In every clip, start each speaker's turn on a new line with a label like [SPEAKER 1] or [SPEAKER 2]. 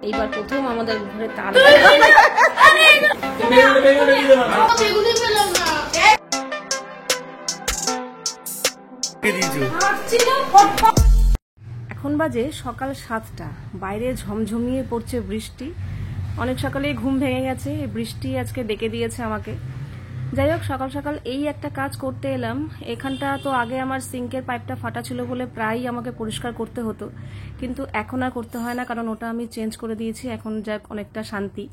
[SPEAKER 1] এইবার প্রথম আমাদের ঘরে তার এখন বাজে সকাল 7টা, বাইরে ঝমঝমিয়ে পড়ছে বৃষ্টি। অনেক সকালে ঘুম ভেঙে গেছে, বৃষ্টি আজকে ডেকে দিয়েছে আমাকে। যাই হোক, সকাল সকাল এই একটা কাজ করতে এলাম। এখানটা তো আগে আমার সিঙ্কের পাইপটা ফাটা ছিল বলে প্রায়ই আমাকে পরিষ্কার করতে হতো, কিন্তু এখন আর করতে হয় না, কারণ ওটা আমি চেঞ্জ করে দিয়েছি। এখন যাক অনেকটা শান্তি।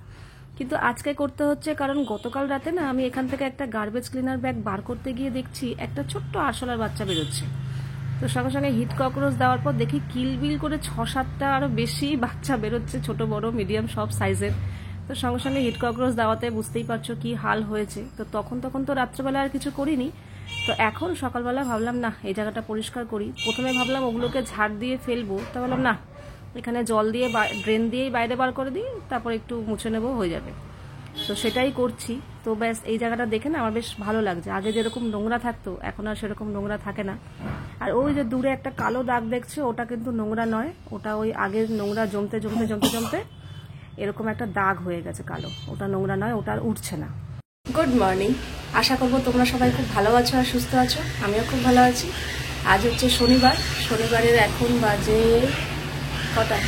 [SPEAKER 1] কিন্তু আজকে করতে হচ্ছে কারণ গতকাল রাতে না আমি এখান থেকে একটা গার্বেজ ক্লিনার ব্যাগ বার করতে গিয়ে দেখছি একটা ছোট্ট আরশোলার বাচ্চা বেরোচ্ছে। তো সঙ্গে সঙ্গে হিট ককরোচ দেওয়ার পর দেখি কিলবিল করে 6-7টা আরো বেশি বাচ্চা বেরোচ্ছে, ছোট বড় মিডিয়াম সব সাইজের। তো সঙ্গে সঙ্গে হিট ককরোচ দেওয়াতে বুঝতেই পারছো কি হাল হয়েছে। তো তখন তো রাত্রেবেলা আর কিছু করিনি। তো এখন সকালবেলা ভাবলাম না এই জায়গাটা পরিষ্কার করি। প্রথমে ভাবলাম ওগুলোকে ঝাড় দিয়ে ফেলবো, তা বললাম না, এখানে জল দিয়ে ড্রেন দিয়েই বাইরে বার করে দিই, তারপর একটু মুছে নেবো, হয়ে যাবে। তো সেটাই করছি। তো ব্যাস এই জায়গাটা দেখে না আমার বেশ ভালো লাগছে। আগে যেরকম নোংরা থাকতো এখন আর সেরকম নোংরা থাকে না। আর ওই যে দূরে একটা কালো দাগ দেখছে, ওটা কিন্তু নোংরা নয়, ওটা ওই আগের নোংরা জমতে জমতে জমতে জমতে এরকম একটা দাগ হয়ে গেছে কালো। ওটা নোংরা নয়, ওটা আর উঠছে না। গুড মর্নিং, আশা করবো তোমরা সবাই খুব ভালো আছো আর সুস্থ আছো। আমিও খুব ভালো আছি। আজ হচ্ছে শনিবার। শনিবারের এখন বাজে কটা?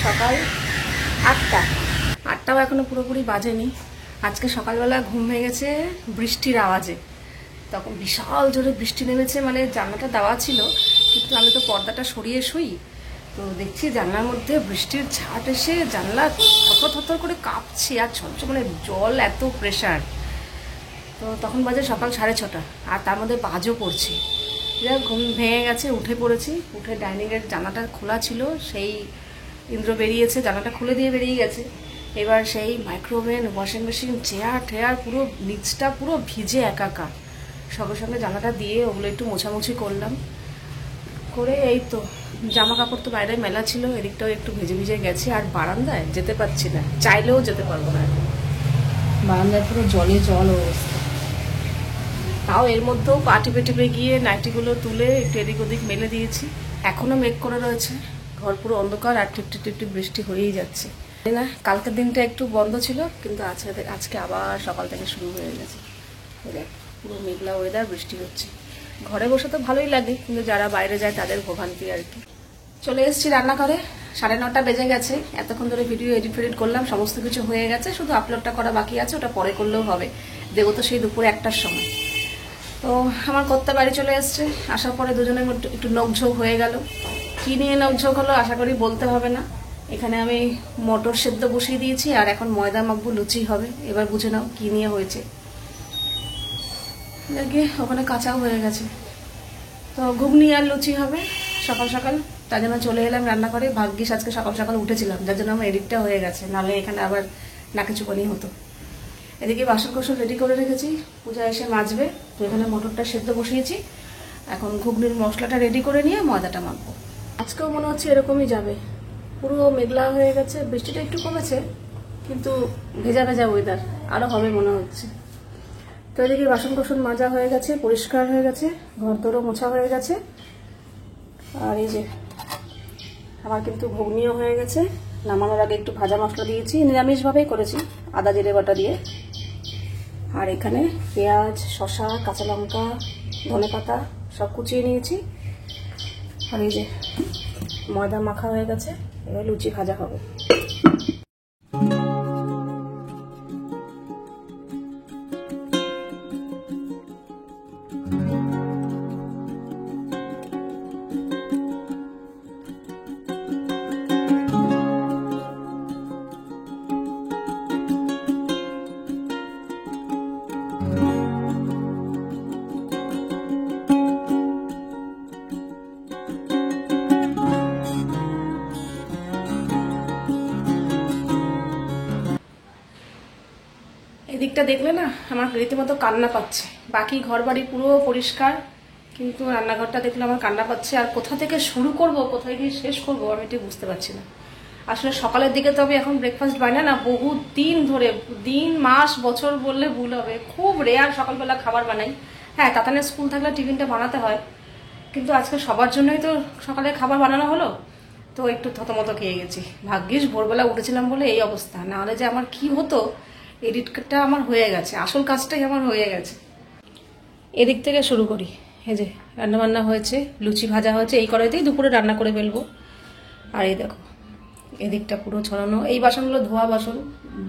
[SPEAKER 1] সকাল 8টাও এখনো পুরোপুরি বাজেনি। আজকে সকালবেলা ঘুম ভেঙে গেছে বৃষ্টির আওয়াজে। তখন বিশাল জোরে বৃষ্টি নেমেছে, মানে জানলাটা দেওয়া ছিল কিন্তু আমি তো পর্দাটা সরিয়ে শুই। তো দেখছি জানলার মধ্যে বৃষ্টির ঝাঁট এসে জানলা থরথর করে কাঁপছে, আর মানে জল এত প্রেশার। তো তখন বাজে সকাল 6:30, আর তার মধ্যে বাজও পড়ছে। ঘুম ভেঙে গেছে, উঠে পড়েছি। উঠে ডাইনিংয়ের জানলাটা খোলা ছিল, সেই ইন্দ্র বেরিয়েছে, জানলাটা খুলে দিয়ে বেরিয়ে গেছে। এবার সেই মাইক্রোওভেন, ওয়াশিং মেশিন, চেয়ার টেয়ার পুরো নিচটা পুরো ভিজে একাকার। সঙ্গে সঙ্গে জানলাটা দিয়ে ওগুলো একটু মোছামুছি করলাম, করে এই তো জামা কাপড় তো বাইরে মেলা ছিল, এদিকটাও একটু ভিজে ভিজে গেছে। আর বারান্দায় যেতে পারছি না, চাইলেও যেতে পারবো না, বারান্দায় পুরো জলে জল অবস্থা। তাও এর মধ্যেও পা টিপে টিপে গিয়ে নাইটিগুলো তুলে একটু এদিক ওদিক মেলে দিয়েছি। এখনো মেঘ করে রয়েছে, ঘর পুরো অন্ধকার, আর টিপটি টিপটি বৃষ্টি হয়েই যাচ্ছে। না, কালকের দিনটা একটু বন্ধ ছিল, কিন্তু আজকে আবার সকাল থেকে শুরু হয়ে গেছে। পুরো মেঘলা ওয়েদার, বৃষ্টি হচ্ছে। ঘরে বসে তো ভালোই লাগে, কিন্তু যারা বাইরে যায় তাদের ভোগান্তি আর কি। চলে এসেছি রান্নাঘরে, 9:30 বেজে গেছে। এতক্ষণ ধরে ভিডিও এডিট ফেডিট করলাম, সমস্ত কিছু হয়ে গেছে, শুধু আপলোডটা করা বাকি আছে, ওটা পরে করলেও হবে। দেবো তো সেই দুপুর 1টার সময়। তো আমার কর্তা বাড়ি চলে এসছে, আসার পরে দুজনের মধ্যে একটু নখঝোঁক হয়ে গেল। কি নিয়ে নখঝোঁক হলো আশা করি বলতে হবে না। এখানে আমি মটর সেদ্ধ বসিয়ে দিয়েছি, আর এখন ময়দা মাখবো, লুচি হবে। এবার বুঝে নাও কি নিয়ে হয়েছে। দেখি ওখানে কাঁচাও হয়ে গেছে, তো ঘুগনি আর লুচি হবে সকাল সকাল। তার জন্য চলে এলাম রান্নাঘরে। ভাগ্যিস আজকে সকাল সকাল উঠেছিলাম, যার জন্য আমার এডিটটা হয়ে গেছে, নাহলে এখানে আবার নাকে চুপানি হতো। এদিকে বাসন কোসন রেডি করে রেখেছি, পূজা এসে মাজবে। তো এখানে মটরটা সেদ্ধ বসিয়েছি, এখন ঘুগনির মশলাটা রেডি করে নিয়ে ময়দাটা মাখবো। আজকেও মনে হচ্ছে এরকমই যাবে, পুরো মেঘলা হয়ে গেছে। বৃষ্টিটা একটু কমেছে, কিন্তু ভেজা ভেজা ওয়েদার আরো হবে মনে হচ্ছে। তো এদিকে বাসন কোসন মাজা হয়ে গেছে, পরিষ্কার হয়ে গেছে, ঘর দরও মোছা হয়ে গেছে। আর এই যে আমার কিন্তু ঘুগনিও হয়ে গেছে। নামানোর আগে একটু ভাজা মশলা দিয়েছি, নিরামিষভাবেই করেছি, আদা জিরে বাটা দিয়ে। আর এখানে পেঁয়াজ, শসা, কাঁচা লঙ্কা, ধনেপাতা সব কুচিয়ে নিয়েছি। আর এই যে ময়দা মাখা হয়ে গেছে, এবার লুচি ভাজা হবে। এদিকটা দেখলে না আমার রীতিমতো কান্না পাচ্ছে। বাকি ঘর বাড়ি পুরো পরিষ্কার, কিন্তু রান্নাঘরটা দেখলে আমার কান্না পাচ্ছে। আর কোথা থেকে শুরু করব, কোথায় গিয়ে শেষ করব আমি ঠিক বুঝতে পারছি না। আসলে সকালের দিকে তো আমি এখন ব্রেকফাস্ট বানাই না, বহু দিন ধরে, দিন মাস বছর বললে ভুল হবে, খুব রেয়ার সকালবেলা খাবার বানাই। হ্যাঁ, তাতানের স্কুল থাকলে টিফিনটা বানাতে হয়, কিন্তু আজকে সবার জন্যই তো সকালে খাবার বানানো হলো। তো একটু থতমত খেয়ে গেছি। ভাগ্যিস ভোরবেলা উঠেছিলাম বলে এই অবস্থা, না হলে যে আমার কি হতো। এডিটটা আমার হয়ে গেছে, আসল কাজটাই আমার হয়ে গেছে। এদিক থেকে শুরু করি। এই যে রান্নাবান্না হয়েছে, লুচি ভাজা হয়েছে, এই কড়াইতেই দুপুরে রান্না করে ফেলবো। আর এই দেখো এদিকটা পুরো ছড়ানো, এই বাসনগুলো ধোয়া বাসন,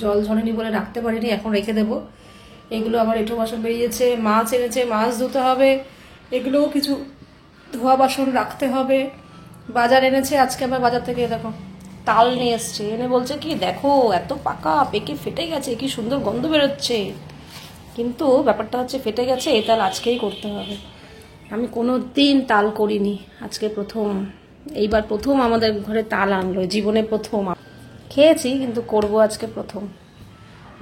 [SPEAKER 1] জল ঝরেনি বলে রাখতে পারিনি, এখন রেখে দেবো। এগুলো আবার এঁটো বাসন বেরিয়েছে, মাছ এনেছে, মাছ ধুতে হবে, এগুলোও কিছু ধোয়া বাসন রাখতে হবে। বাজার এনেছে আজকে, আবার বাজার থেকে দেখো তাল নিয়ে এসছে, এনে বলছে কি দেখো এত পাকা, পেকে ফেটে গেছে, কি সুন্দর গন্ধ বেরোচ্ছে। কিন্তু ব্যাপারটা হচ্ছে ফেটে গেছে, এই তাল আজকেই করতে হবে। আমি কোনো দিন তাল করিনি, আজকে প্রথম, এইবার প্রথম আমাদের ঘরে তাল আনলো, জীবনে প্রথম। খেয়েছি কিন্তু করব আজকে প্রথম।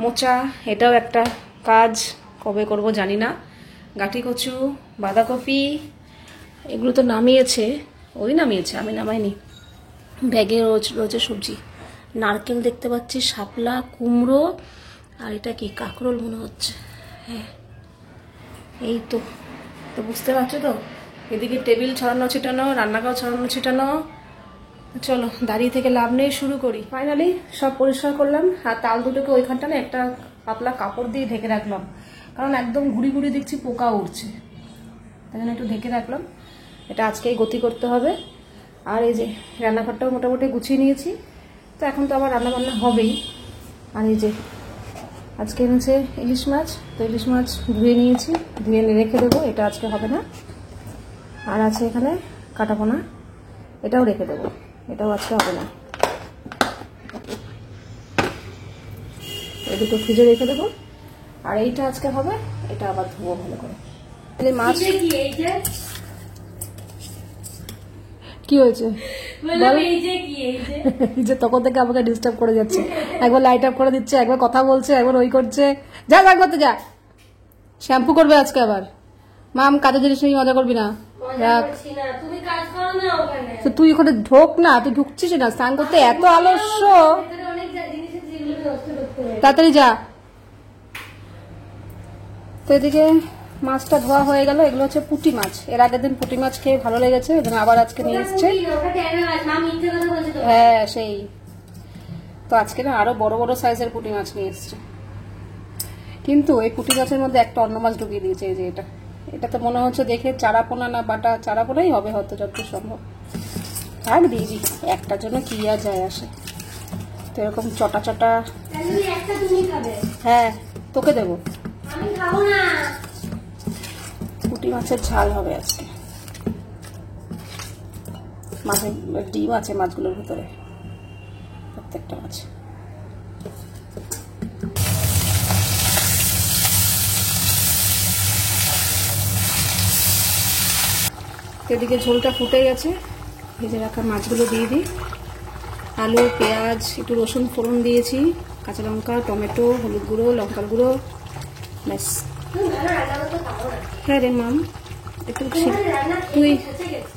[SPEAKER 1] মোচা, এটাও একটা কাজ, কবে করব জানি না। গাঁটি কচু, বাঁধাকপি, এগুলো তো নামিয়েছে, ওই নামিয়েছে, আমি নামাইনি। ব্যাগে রোজের সবজি, নারকেল দেখতে পাচ্ছি, শাপলা, কুমড়ো, আর এটা কি কাঁকরোল মনে হচ্ছে। হ্যাঁ এই তো বুঝতে পারছো তো। এদিকে টেবিল ছড়ানো ছিটানো, রান্নাঘর ছড়ানো ছিটানো। চলো দাঁড়িয়ে থেকে লাভ নেই, শুরু করি। ফাইনালি সব পরিষ্কার করলাম, আর তাল দুটোকে ওইখানটা না একটা পাতলা কাপড় দিয়ে ঢেকে রাখলাম, কারণ একদম ঘুরি ঘুরি দেখছি পোকা উঠছে, তাই জন্য একটু ঢেকে রাখলাম। এটা আজকেই গতি করতে হবে। আর এই যে রান্নাঘরটাও মোটামুটি গুছিয়ে নিয়েছি, তো এখন তো আবার রান্নাবান্না হবেই। আর এই যে আজকে এনেছে ইলিশ মাছ, তো ইলিশ মাছ ধুয়ে নিয়েছি, ধুয়ে রেখে দেবো, এটা আজকে হবে না। আর আছে এখানে কাটাপোনা, এটাও রেখে দেবো, এটাও আজকে হবে না। এই দুটো ফ্রিজে রেখে দেবো। আর এইটা আজকে হবে, এটা আবার ধুবো ভালো করে। মাছ কি হয়েছে যে তখন থেকে আমাকে ডিস্টার্ব করে যাচ্ছে, একবার লাইট আপ করে দিচ্ছে, একবার কথা বলছে, একবার ওই করছে। যা যা করতে যা, শ্যাম্পু করবে আজকে আবার। মাম কাজের জিনিস নিয়ে মজা করবি না, তো তুই ওখানে ঢোক না, তুই ঢুকছিস না স্নান করতে, এত আলস্য, তাড়াতাড়ি যা। তো এদিকে মাছটা ধোয়া হয়ে গেল, এগুলো হচ্ছে পুঁটি মাছ, এর আগের দিন পুঁটি মাছ খেয়ে ভালো লেগেছে, আবার আজকে নিয়ে এসছে। হ্যাঁ সেই তো, আজকে না আরো বড় বড় সাইজের পুঁটি মাছ নিয়ে এসছে। কিন্তু এই পুঁটি মাছের মধ্যে একটা অন্য মাছ ঢুকিয়ে দিয়েছে, এই যে এটা তো মনে হচ্ছে দেখে চারাপোনা না বাটা, চারাপোনাই হবে হয়তো যতদূর সম্ভব। থাক দিদি, একটার জন্য কি আর যায় আসে। তো এরকম চটা চটা, হ্যাঁ তোকে দেবো। পুঁটি মাছের ঝাল হবে আজকে, মাছের ডিম আছে মাছগুলোর ভিতরে, প্রত্যেকটা মাছ। এদিকে ঝোলটা ফুটে গেছে, ভেজে রাখা মাছগুলো দিয়ে দিই। আলু, পেঁয়াজ, একটু রসুন ফোড়ন দিয়েছি, কাঁচা লঙ্কা, টমেটো, হলুদ গুঁড়ো, লঙ্কার গুঁড়ো, ব্যাস। হ্যাঁ রে মাম, একটু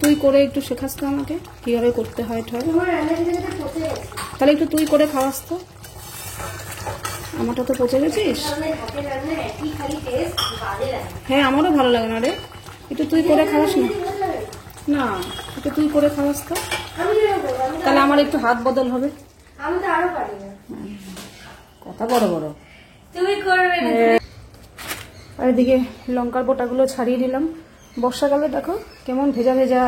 [SPEAKER 1] তুই করে একটু শেখাস তো আমাকে কিভাবে করতে হয়, তাহলে একটু তুই করে খাওয়াস তো। আমারটা তো পচে গেছিস। হ্যাঁ আমারও ভালো লাগে না রে, একটু তুই করে খাওয়াস না। না একটু তুই করে খাওয়াস তো, তাহলে আমার একটু হাত বদল হবে। কথা বড় বড়। আর এদিকে লঙ্কার বোটাগুলো ছাড়িয়ে নিলাম। বর্ষাকালে দেখো কেমন ভেজা ভেজা,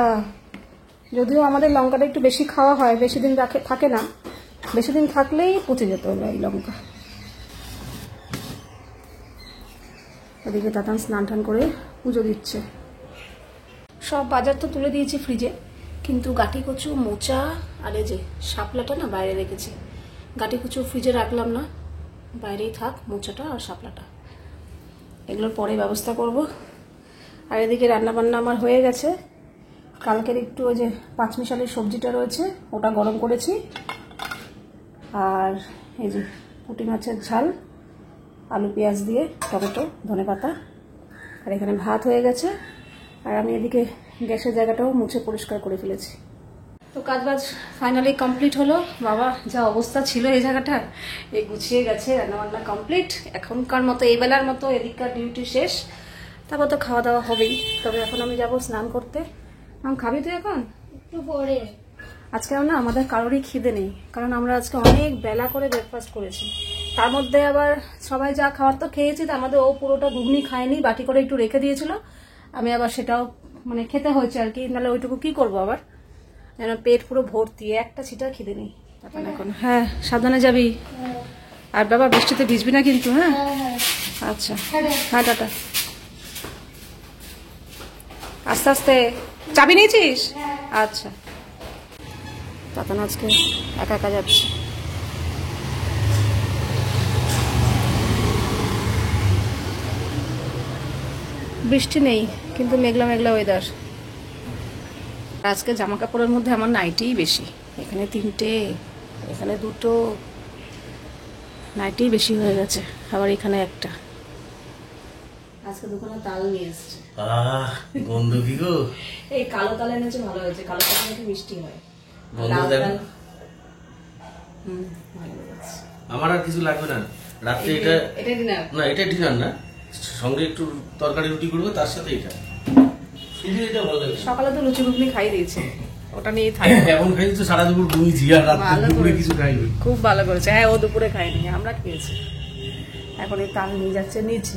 [SPEAKER 1] যদিও আমাদের লঙ্কাটা একটু বেশি খাওয়া হয়, বেশি দিন থাকে না, বেশি দিন থাকলেই পচে যেত এই লঙ্কা। এদিকে দাদান স্নান টান করে পুজো দিচ্ছে। সব বাজার তো তুলে দিয়েছি ফ্রিজে, কিন্তু গাঁটি কচু, মোচা আর এই যে শাপলাটা না বাইরে রেখেছি। গাঁটি কচু ফ্রিজে রাখলাম না, বাইরেই থাক মোচাটা আর শাপলাটা, এগুলোর পরে ব্যবস্থা করব। আর এদিকে রান্নাবান্না আমার হয়ে গেছে। কালকের একটু ওই যে পাঁচমিশালির সবজিটা রয়েছে, ওটা গরম করেছি। আর এই যে পুঁটি মাছের ঝাল, আলু পেঁয়াজ দিয়ে, টমেটো, ধনেপাতা। আর এখানে ভাত হয়ে গেছে। আর আমি এদিকে গ্যাসের জায়গাটাও মুছে পরিষ্কার করে ফেলেছি। তো কাজবাজ ফাইনালি কমপ্লিট হলো। বাবা যা অবস্থা ছিল এই জায়গাটা, এই গুছিয়ে গেছে, রান্নাবান্না কমপ্লিট। এখনকার মতো এই বেলার মতো এদিককার ডিউটি শেষ, তারপর তো খাওয়া দাওয়া হবেই। তবে এখন আমি যাব স্নান করতে। খাবি তুই এখন? একটু পরে। আজকে না আমাদের কারোরই খিদে নেই, কারণ আমরা আজকে অনেক বেলা করে ব্রেকফাস্ট করেছি। তার মধ্যে আবার সবাই যা খাওয়ার তো খেয়েছি, তার মধ্যে ও পুরোটা ঘুগনি খায়নি, বাটি করে একটু রেখে দিয়েছিল। আমি আবার সেটাও মানে খেতে হয়েছে আর কি, নাহলে ওইটুকু কি করবো আবার, যেন পেট পুরো ভর্তি, একটা ছিটা খিদে নেই এখন। হ্যাঁ সাবধানে যাবি, আর বাবা বৃষ্টিতে ভিজবি না কিন্তু। হ্যাঁ আচ্ছা, হ্যাঁ টাটা। আস্তে আস্তে। চাবি নিয়েছিস? আচ্ছা। তখন আজকে একা একা যাচ্ছি। বৃষ্টি নেই কিন্তু মেঘলা মেঘলা ওয়েদার। আজকে জামা কাপড়ের মধ্যে আমার নাইটিই বেশি, এখানে 3টে, এখানে 2টো, নাইটিই বেশি হয়ে গেছে। আবার এখানে একটা। আজকে দোকানে তাল নিয়ে এসছে।
[SPEAKER 2] গন্ধ কি গো?
[SPEAKER 1] এই কালো তাল এনেছে, ভালো হয়েছে। কালো তাল নাকি মিষ্টি হয়।
[SPEAKER 2] আমার আর কিছু লাগবে না রাত্রে। এটা ডিনার না, এটা ডিনার না, সঙ্গে একটু তরকারি রুটি করবো, তার সাথে এটা শুধু এটা ভালো লাগে।
[SPEAKER 1] সকালে তো লুচি ঘুগনি খাই দিয়েছে, ওটা নিয়ে থাকি।
[SPEAKER 2] এখন খাই তো সারা দুপুর ঘুমিয়েছি, আর রাত্রে দুপুরে কিছু খাইনি।
[SPEAKER 1] খুব ভালো করেছে। হ্যাঁ ও দুপুরে খাইনি, আমরা খেয়েছি। এখন এই তাল নিয়ে যাচ্ছে নিচে,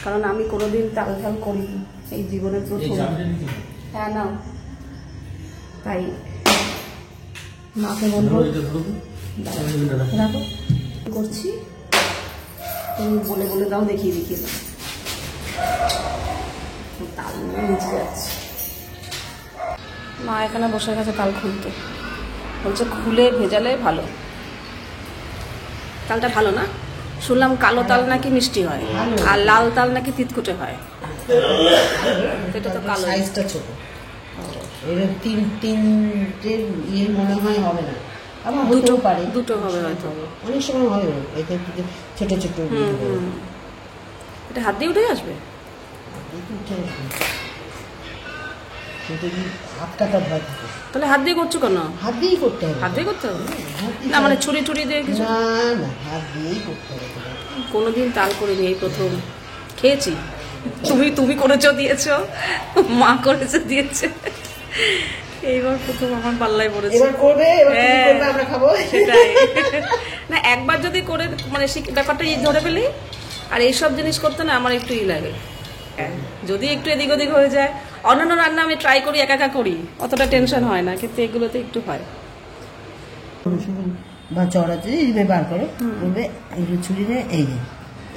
[SPEAKER 1] কারণ আমি কোনোদিন তাল ঝাল করিনি, এই জীবনের প্রথম। হ্যাঁ নাও, তাই মাকে বলবো রাখো করছি, তুমি বলে বলে দাও, দেখিয়ে দেখিয়ে দাও। তাল নিচে যাচ্ছে, মা এখানে বসে গেছে তাল খুলতে, বলছে খুলে ভেজালে ভালো। তালটা ভালো না? শুনলাম কালো তাল নাকি মিষ্টি হয়, আর লাল তাল নাকি তিতকুটে হয়। এটা তো কালো,
[SPEAKER 3] সাইজটা ছোট, এর তিনটে ইয়ে মনে হয় হবে না, আবার হতেও পারে,
[SPEAKER 1] দুটো হবে হয়তো,
[SPEAKER 3] অনেক সময় হবে। এতে ছোট ছোট
[SPEAKER 1] এটা হাত দিয়ে উঠে আসবে,
[SPEAKER 3] কিন্তু হাত কাটা ভয় থাকে।
[SPEAKER 1] তাহলে হাত দিয়ে করছো কেন?
[SPEAKER 3] হাত দিয়েই করতে হবে।
[SPEAKER 1] হাত দিয়ে করতে হবে না, মানে ছুরি টুরি দিয়ে কিছু?
[SPEAKER 3] না না, হাত দিয়েই করতে হবে।
[SPEAKER 1] কোনোদিন তাল করিনি, এই প্রথম খেয়েছি। তুমি করেছো, দিয়েছো, মা করেছে দিয়েছে, এইবার প্রথম আমার পাল্লায় পড়েছে।
[SPEAKER 3] এবার করবে, এবার তুমি করবে, আমরা খাবো।
[SPEAKER 1] সেটাই না, একবার যদি করে মানে ব্যাপারটা ধরে ফেলি, আর এইসব জিনিস করতে না আমার একটু লাগে। যদি একটু এদিক ওদিক হয়ে যায়, অন্যান্য রান্না আমি ট্রাই করি, একা একা করি, অতটা টেনশন হয় না, কিন্তু এগুলোতে একটু হয়।
[SPEAKER 3] বা চড়াতে এইভাবে বার করো, করবে এইগুলো ছুরি নিয়ে এই যে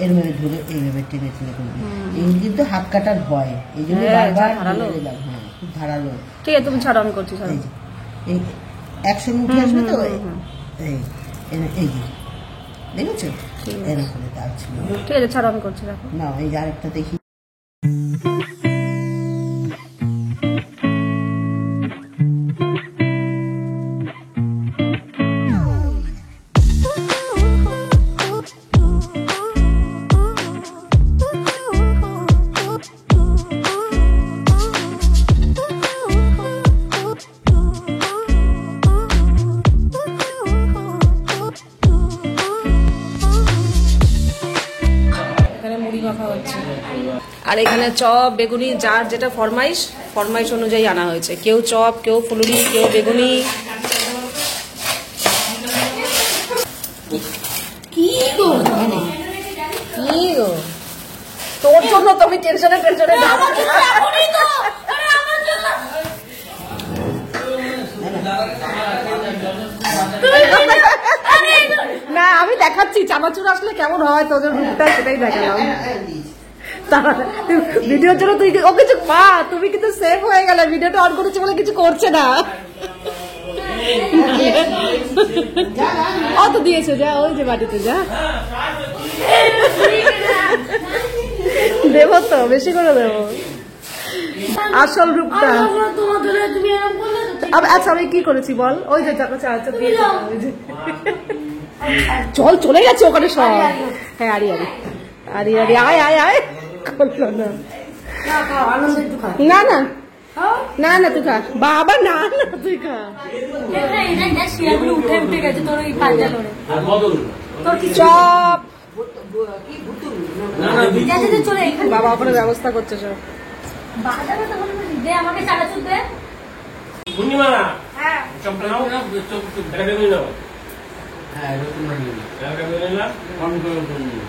[SPEAKER 3] এর মধ্যে ধরে এইভাবে টেনে টেনে করবে। এগুলো কিন্তু হাত কাটার ভয়, এই জন্য বারবার ধারালো দিলাম। হ্যাঁ খুব ধারালো।
[SPEAKER 1] ঠিক আছে তুমি ছাড়ো, আমি করছি।
[SPEAKER 3] এই যে এই একসঙ্গে উঠে আসবে তো, এই এই যে দেখেছো এরকম তার ছিল।
[SPEAKER 1] ঠিক আছে ছাড়ো, আমি করছি। দেখো
[SPEAKER 3] না, এই যে আরেকটা দেখি।
[SPEAKER 1] আর এখানে চপ বেগুনি যার যেটা ফরমাইশ অনুযায়ী আনা হয়েছে। কেউ চপ, কেউ ফুলুরি, কেউ বেগুনি। কি গো তোর জন্য তো আমি টেনশনে না, আমি দেখাচ্ছি চানাচুর আসলে কেমন হয় তোদের রূপটা, সেটাই দেখালাম। ভিডিওর জন্য তুই ও কিছু মা, তুমি কিন্তু সেভ হয়ে গেলে, ভিডিওটা অন করেছি বলে কিছু করছে না। অত দিয়েছে, যা ওই যে বাড়িতে যা, দেবো তো, বেশি করে দেবো আসল রূপটা। আচ্ছা আমি কি করেছি বল? ওই যে চল চলে গেছে ওখানে সব। হ্যাঁ আরি আয় আয় আয় করলো না। না না না না তুই খা বাবা, না না তুই খা। চপ বাবা ওখানে ব্যবস্থা করছে সব। হ্যাঁ
[SPEAKER 2] চপ নাও না চপ এটা বেগুনি দাও হ্যাঁ এটা তোমরা নিয়ে নাও এটা বেগুনি না কম করে নিও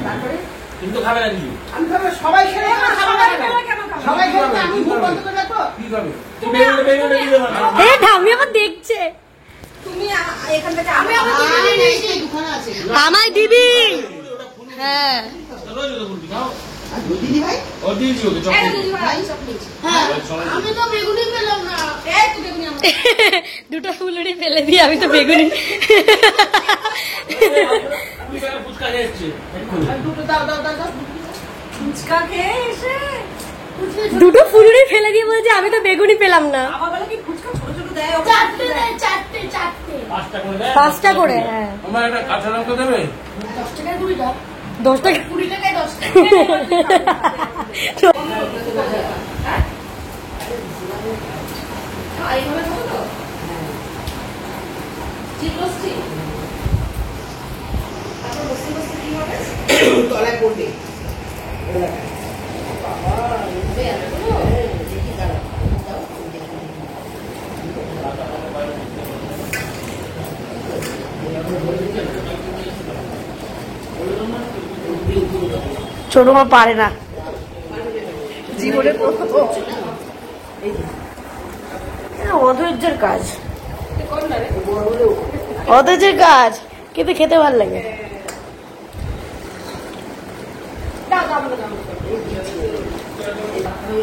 [SPEAKER 1] তারপরে
[SPEAKER 2] কিন্তু খাবে না কি
[SPEAKER 3] আমি খাবো, সবাই খেলে আমার খাবো না কেন? সবাই খেলে তো আমি মুখ বন্ধ করে রাখবো।
[SPEAKER 2] কি খাবে তুমি বেগুনি দিয়ে দাও
[SPEAKER 1] এ ঢামি আবার দেখছে
[SPEAKER 3] তুমি এখান থেকে আমি আমার দোকানে আছে।
[SPEAKER 1] আমায় দিবি হ্যাঁ
[SPEAKER 2] রোজ ওটা বলবি খাও
[SPEAKER 3] আর দিদি ভাই,
[SPEAKER 2] ও দিয়ে দিও চপ
[SPEAKER 3] হ্যাঁ আমি তো বেগুনি পেলাম না। এই তো বেগুনি আমার।
[SPEAKER 1] দুটো ফুলুরি ফেলে দিয়ে আমি তো বেগুনি
[SPEAKER 2] তুমি কেন ফুচকা খেয়েছে
[SPEAKER 3] দুটো দাও দাও দাও দাও।
[SPEAKER 1] ফুচকা খেয়ে এসে দুটো ফুলুরি ফেলে দিয়ে বলছে আমি তো বেগুনি পেলাম না
[SPEAKER 3] আমার বলে কি ফুচকা ছোট ছোট দেয়,
[SPEAKER 4] চারটে দেয়, চারটে চারটে
[SPEAKER 2] 5টা করে দেয়
[SPEAKER 1] 5টা করে হ্যাঁ
[SPEAKER 2] আমার একটা কাঁচা লঙ্কা দেবে
[SPEAKER 4] 10 টাকায় 20 দাও
[SPEAKER 1] 10 টাকা
[SPEAKER 4] 20 টাকায় 10 টাকা
[SPEAKER 1] এইভাবে খাবো তো চিপসটি তারপর বসে বসে কি হবে
[SPEAKER 3] তলায় পড়বে।
[SPEAKER 1] ছোট মা পারে না জীবনে অধৈর্যের কাজ অধৈর্যের কাজ কিন্তু খেতে ভালো লাগে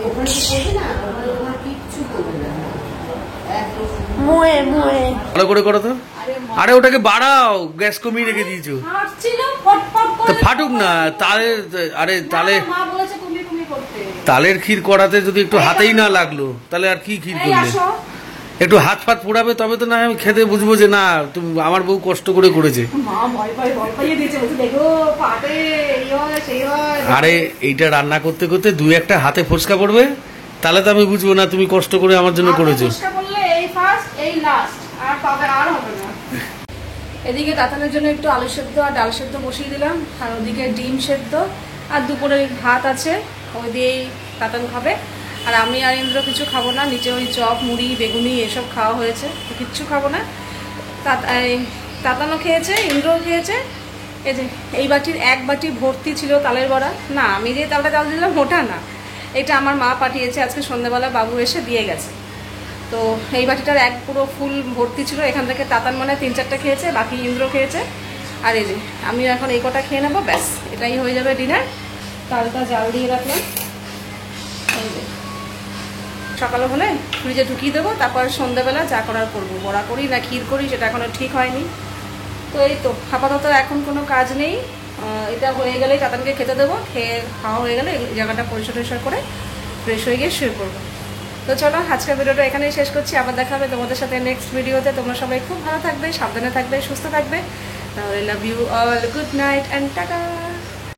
[SPEAKER 3] ওখানে কি করবে না, ওখানে কিচ্ছু করবে না। একদম
[SPEAKER 1] মুয়ে মুয়ে
[SPEAKER 2] ভালো করে করো তো আরে ওটাকে বাড়াও গ্যাস কমিয়ে রেখে দিয়েছো
[SPEAKER 1] হাঁটছিল ফটফট
[SPEAKER 2] তো
[SPEAKER 1] করে
[SPEAKER 2] ফাটুক না তালে আরে তালে
[SPEAKER 1] মা বলেছে কমিয়ে কমিয়ে করতে
[SPEAKER 2] তালের ক্ষীর করাতে যদি একটু হাতেই না লাগলো তাহলে আর কি ক্ষীর
[SPEAKER 1] এই
[SPEAKER 2] করলে
[SPEAKER 1] আসো
[SPEAKER 2] একটু হাত ফাত পোড়াবে তবে তো না আমি খেতে বুঝবো যে না তুমি আমার বউ কষ্ট করে করেছে
[SPEAKER 1] মা ভয় পাইয়ে দিয়েছে বলছে দেখো পাটে এই হয় সেই হয়
[SPEAKER 2] আরে এইটা রান্না করতে করতে দুই একটা হাতে ফোসকা পড়বে তাহলে তো আমি বুঝবো না তুমি কষ্ট করে আমার জন্য করেছো
[SPEAKER 1] চেষ্টা করলে এই ফার্স্ট এই লাস্ট আর পাবে আর হবে না এদিকে তাতানের জন্য একটু আলু সেদ্ধ আর ডাল সেদ্ধ বসিয়ে দিলাম আর ওদিকে ডিম সেদ্ধ আর দুপুরের ভাত আছে ওই দিয়েই তাতান খাবে আর আমি আর ইন্দ্র কিছু খাবো না নিচে ওই চপ মুড়ি বেগুনি এসব খাওয়া হয়েছে তো কিচ্ছু খাবো না তাতানও খেয়েছে ইন্দ্রও খেয়েছে এই যে এই বাটির এক বাটি ভর্তি ছিল তালের বড়া না আমি যে তালটা চাল দিলাম ওটা না এটা আমার মা পাঠিয়েছে আজকে সন্ধ্যাবেলা বাবু এসে দিয়ে গেছে তো এই বাটিটার এক পুরো ফুল ভর্তি ছিল এখান থেকে তাতান মানে 3-4টা খেয়েছে বাকি ইন্দ্র খেয়েছে আর এই যে আমিও এখন এই কটা খেয়ে নেবো ব্যাস এটাই হয়ে যাবে ডিনার তালটা জাল দিয়ে রাখলাম এই যে সকালে হলে ফ্রিজে ঢুকিয়ে দেবো তারপর সন্ধ্যাবেলা যা করার করবো বড়া করি না ক্ষীর করি সেটা এখনো ঠিক হয়নি তো এই তো আপাতত এখন কোনো কাজ নেই এটা হয়ে গেলেই তাতানকে খেতে দেবো খেয়ে খাওয়া হয়ে গেলে এই জায়গাটা পরিষ্কার করে ফ্রেশ হয়ে গিয়ে শুয়ে পড়বো তো চলো আজকের ভিডিওটা এখানেই শেষ করছি আবার দেখা হবে তোমাদের সাথে নেক্সট ভিডিওতে তোমরা সবাই খুব ভালো থাকবে সাবধানে থাকবে সুস্থ থাকবে তাহলে love you all good night and tata